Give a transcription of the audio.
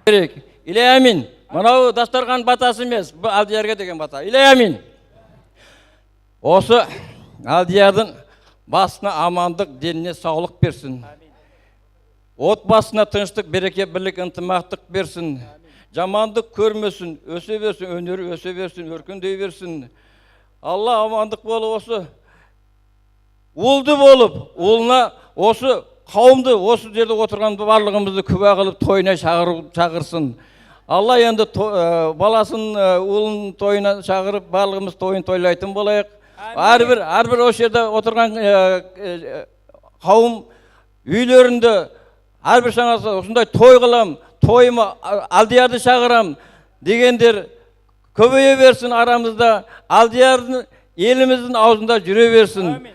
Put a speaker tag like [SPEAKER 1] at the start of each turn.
[SPEAKER 1] Керек. Иле амин. Мынау дастархан батасы емес, бұл Алдиярға деген бата. Иле амин. Осы Алдиярдың басына амандық, деніне саулық берсін. Отбасына тыныштық, береке, бірлік, ынтымақтық берсін. Жамандық көрмесін, өсе берсін, өнері өсе берсін, өркендей берсін. Алла амандық болып осы ұлды болып, ұлына осы қауымды, осы жерде отырған барлығымызды күбә қылып тойына шақырсын. Алла енді баласын ұлын тойына шақырып, барлығымыз тойын тойлайтын болайық. Әрбір осы жерде отырған қауым үйлерінде әрбір шаңасы осындай той қылам, тойыма Алдиярды шақырам дегендер көбейе берсін арамызда. Алдиярдың еліміздің аузында жүре берсін.